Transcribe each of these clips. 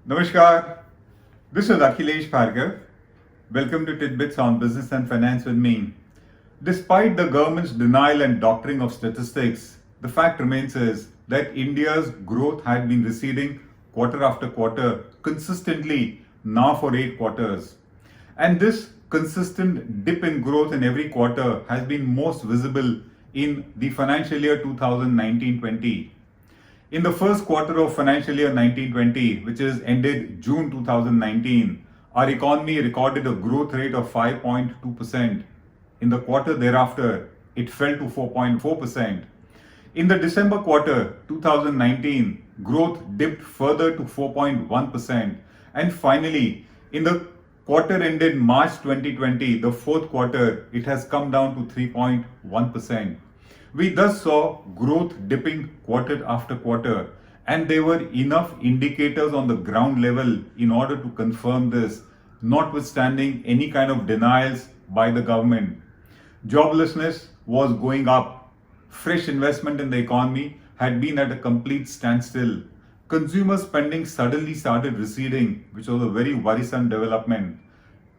Namaskar, this is Akhilesh Bhargava. Welcome to Tit-Bits on Business and Finance with me. Despite the government's denial and doctoring of statistics, the fact remains is that India's growth had been receding quarter after quarter consistently now for 8 quarters. And this consistent dip in growth in every quarter has been most visible in the financial year 2019-20. In the first quarter of financial year 1920, which is ended June 2019, our economy recorded a growth rate of 5.2%. In the quarter thereafter, it fell to 4.4%. In the December quarter 2019, growth dipped further to 4.1%. And finally, in the quarter ended March 2020, the fourth quarter, it has come down to 3.1%. We thus saw growth dipping quarter after quarter, and there were enough indicators on the ground level in order to confirm this, notwithstanding any kind of denials by the government. Joblessness was going up. Fresh investment in the economy had been at a complete standstill. Consumer spending suddenly started receding, which was a very worrisome development.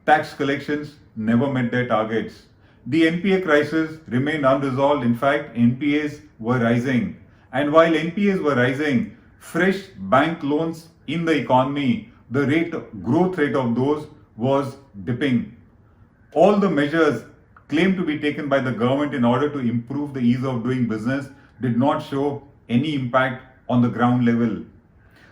Tax collections never met their targets. The NPA crisis remained unresolved. In fact, NPAs were rising. And while NPAs were rising, fresh bank loans in the economy, the growth rate of those was dipping. All the measures claimed to be taken by the government in order to improve the ease of doing business did not show any impact on the ground level.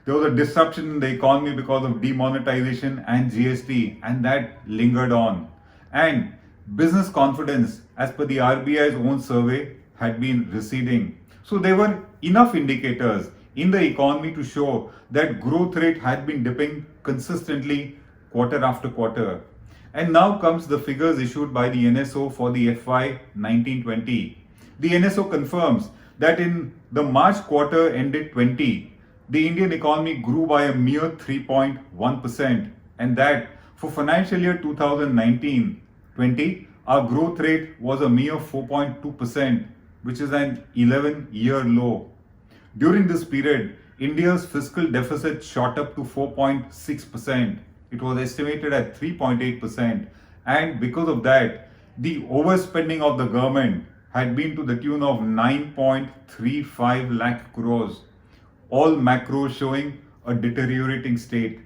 There was a disruption in the economy because of demonetization and GST, and that lingered on. And business confidence, as per the RBI's own survey, had been receding. So there were enough indicators in the economy to show that growth rate had been dipping consistently quarter after quarter. And now comes the figures issued by the NSO for the FY 1920. The NSO confirms that in the March quarter ended 20, the Indian economy grew by a mere 3.1%, and that for financial year 2019-20, our growth rate was a mere 4.2%, which is an 11-year low. During this period, India's fiscal deficit shot up to 4.6%. It was estimated at 3.8%, and because of that, the overspending of the government had been to the tune of 9.35 lakh crores. All macros showing a deteriorating state.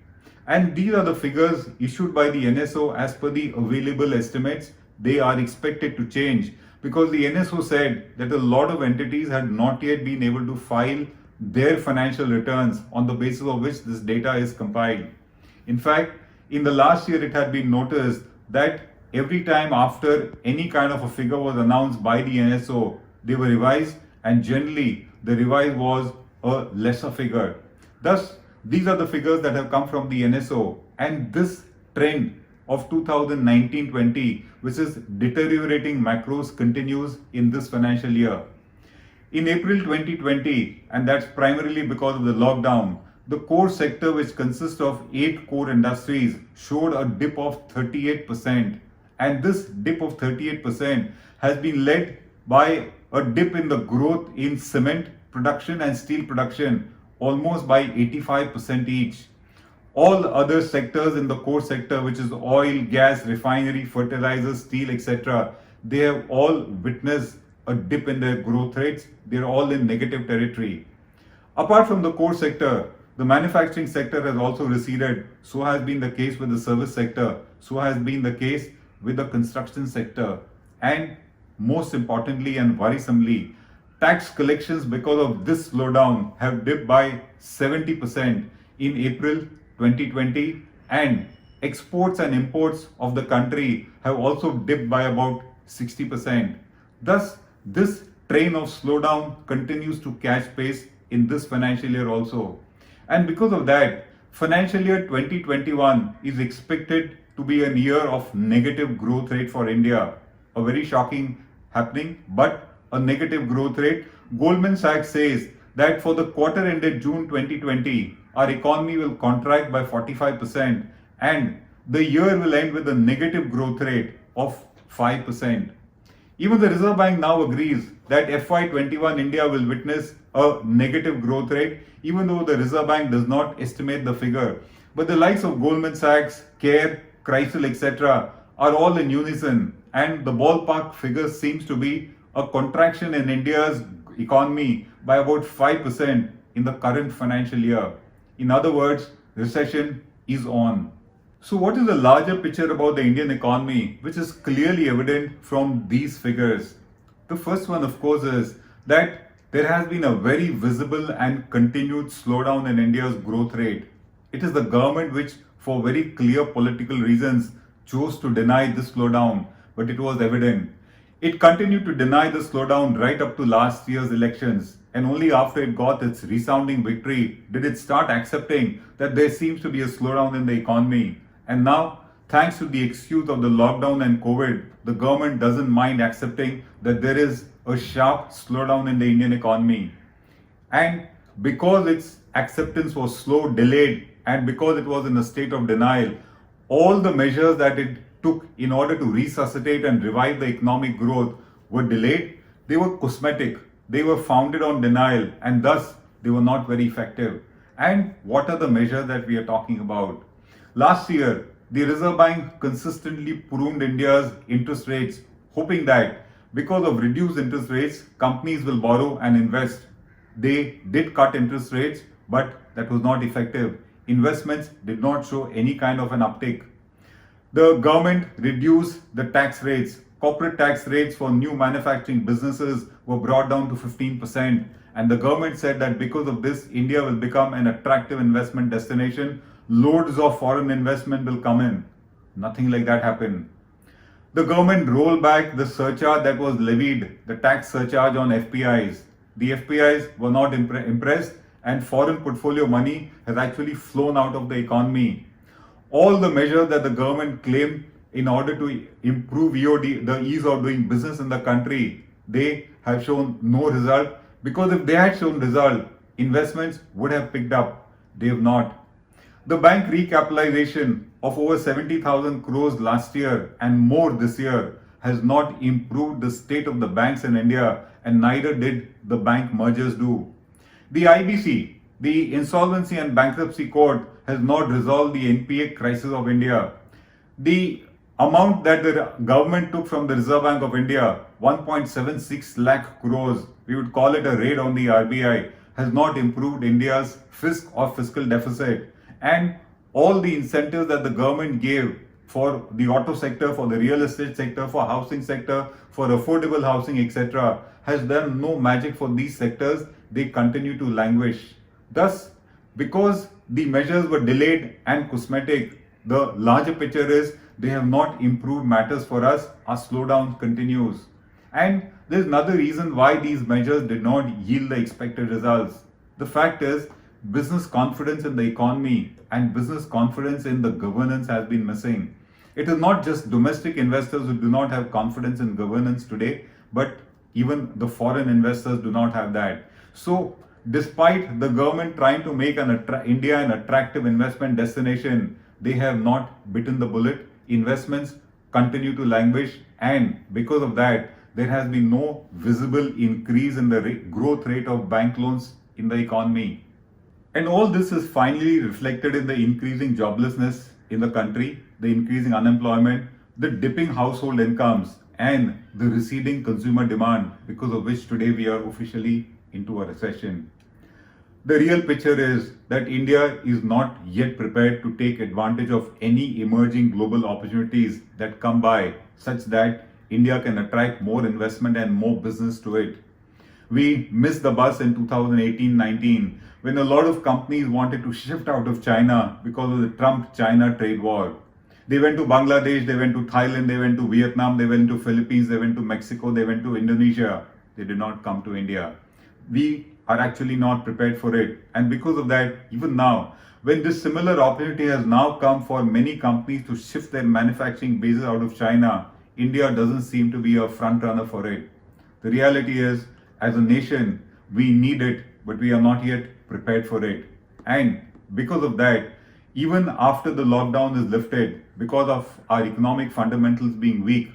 And these are the figures issued by the NSO as per the available estimates. They are expected to change because the NSO said that a lot of entities had not yet been able to file their financial returns on the basis of which this data is compiled. In fact, in the last year, it had been noticed that every time after any kind of a figure was announced by the NSO, they were revised, and generally the revise was a lesser figure. Thus, these are the figures that have come from the NSO, and this trend of 2019-20, which is deteriorating macros, continues in this financial year. In April 2020, and that's primarily because of the lockdown, the core sector, which consists of 8 core industries, showed a dip of 38%. And this dip of 38% has been led by a dip in the growth in cement production and steel production, almost by 85% each. All other sectors in the core sector, which is oil, gas, refinery, fertilizers, steel, etc., they have all witnessed a dip in their growth rates. They're all in negative territory. Apart from the core sector, the manufacturing sector has also receded. So has been the case with the service sector. So has been the case with the construction sector. And most importantly and worrisomely, tax collections because of this slowdown have dipped by 70% in April 2020, and exports and imports of the country have also dipped by about 60%. Thus, this train of slowdown continues to catch pace in this financial year also. And because of that, financial year 2021 is expected to be a year of negative growth rate for India. A very shocking happening, but a negative growth rate. Goldman Sachs says that for the quarter ended June 2020, our economy will contract by 45%, and the year will end with a negative growth rate of 5%. Even the Reserve Bank now agrees that FY21 India will witness a negative growth rate, even though the Reserve Bank does not estimate the figure. But the likes of Goldman Sachs, Care, Chrysler, etc. are all in unison, and the ballpark figure seems to be a contraction in India's economy by about 5% in the current financial year. In other words, recession is on. So, what is the larger picture about the Indian economy, which is clearly evident from these figures? The first one, of course, is that there has been a very visible and continued slowdown in India's growth rate. It is the government which, for very clear political reasons, chose to deny this slowdown, but it was evident. It continued to deny the slowdown right up to last year's elections, and only after it got its resounding victory did it start accepting that there seems to be a slowdown in the economy. And now, thanks to the excuse of the lockdown and COVID, the government doesn't mind accepting that there is a sharp slowdown in the Indian economy. And because its acceptance was slow, delayed, and because it was in a state of denial, all the measures that it took in order to resuscitate and revive the economic growth were delayed. They were cosmetic, they were founded on denial, and thus they were not very effective. And what are the measures that we are talking about? Last year, the Reserve Bank consistently pruned India's interest rates, hoping that because of reduced interest rates, companies will borrow and invest. They did cut interest rates, but that was not effective. Investments did not show any kind of an uptick. The government reduced the tax rates. Corporate tax rates for new manufacturing businesses were brought down to 15%. And the government said that because of this, India will become an attractive investment destination. Loads of foreign investment will come in. Nothing like that happened. The government rolled back the surcharge that was levied, the tax surcharge on FPIs. The FPIs were not impressed, and foreign portfolio money has actually flown out of the economy. All the measures that the government claimed in order to improve EOD, the ease of doing business in the country, they have shown no result, because if they had shown result, investments would have picked up. They have not. The bank recapitalization of over 70,000 crores last year and more this year has not improved the state of the banks in India, and neither did the bank mergers do. The IBC, the Insolvency and Bankruptcy Court, has not resolved the NPA crisis of India. The amount that the government took from the Reserve Bank of India, 1.76 lakh crores, we would call it a raid on the RBI, has not improved India's fiscal deficit. And all the incentives that the government gave for the auto sector, for the real estate sector, for housing sector, for affordable housing, etc., has done no magic for these sectors. They continue to languish. Thus, because the measures were delayed and cosmetic, the larger picture is they have not improved matters for us. Our slowdown continues. And there's another reason why these measures did not yield the expected results. The fact is, business confidence in the economy and business confidence in the governance has been missing. It is not just domestic investors who do not have confidence in governance today, but even the foreign investors do not have that. So, despite the government trying to make India an attractive investment destination, they have not bitten the bullet. Investments continue to languish, and because of that, there has been no visible increase in the growth rate of bank loans in the economy. And all this is finally reflected in the increasing joblessness in the country, the increasing unemployment, the dipping household incomes, and the receding consumer demand, because of which today we are officially into a recession. The real picture is that India is not yet prepared to take advantage of any emerging global opportunities that come by, such that India can attract more investment and more business to it. We missed the bus in 2018-19 when a lot of companies wanted to shift out of China because of the Trump-China trade war. They went to Bangladesh, they went to Thailand, they went to Vietnam, they went to Philippines, they went to Mexico, they went to Indonesia. They did not come to India. We are actually not prepared for it. And because of that, even now, when this similar opportunity has now come for many companies to shift their manufacturing bases out of China, India doesn't seem to be a front runner for it. The reality is, as a nation, we need it, but we are not yet prepared for it. And because of that, even after the lockdown is lifted, because of our economic fundamentals being weak,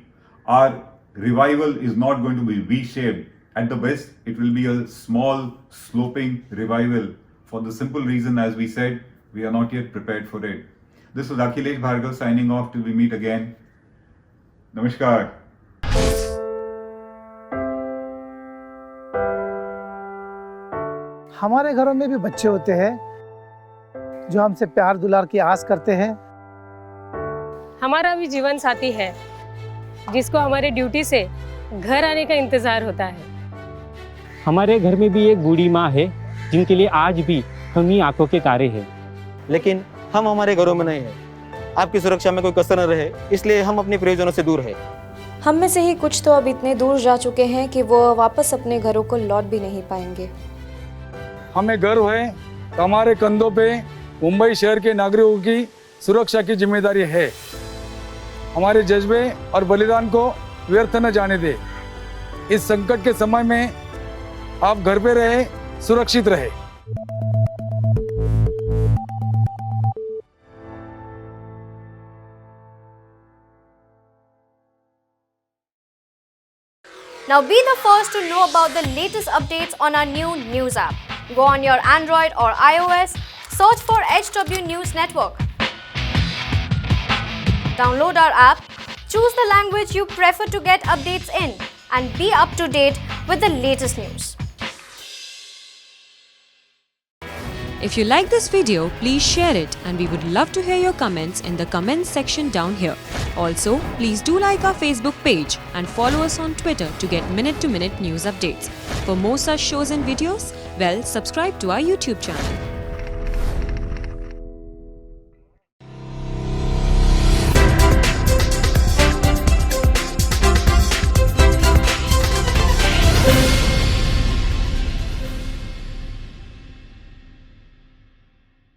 our revival is not going to be V-shaped. At the best, it will be a small sloping revival, for the simple reason, as we said, we are not yet prepared for it. This is Akhilesh Bhargava signing off till we meet again. Namaskar. हमारे घरों में भी बच्चे होते हैं जो हमसे प्यार दुलार की आस करते हैं। हमारा भी जीवन साथी है जिसको हमारे ड्यूटी से घर आने का इंतजार होता है। हमारे घर में भी एक बूढ़ी माँ है जिनके लिए आज भी हम ही आंखों के तारे हैं। लेकिन हम हमारे घरों में नहीं हैं। आपकी सुरक्षा में कोई कसर न रहे, इसलिए हम अपने प्रियजनों से दूर हैं। हम में से ही कुछ तो अब इतने दूर जा चुके हैं कि वो वापस अपने घरों को लौट भी नहीं पाएंगे। हमें गर्व है कि हमारे कंधों पे मुंबई शहर के नागरिकों की सुरक्षा की जिम्मेदारी है। हमारे जज्बे और बलिदान को व्यर्थ न जाने दे। इस संकट के समय में आप घर पे रहे, सुरक्षित रहे। Now be the first to know about the latest updates on our new news app. Go on your Android or iOS, search for HW News Network. Download our app, choose the language you prefer to get updates in, and be up to date with the latest news. If you like this video, please share it, and we would love to hear your comments in the comments section down here. Also, please do like our Facebook page and follow us on Twitter to get minute-to-minute news updates. For more such shows and videos, well, subscribe to our YouTube channel.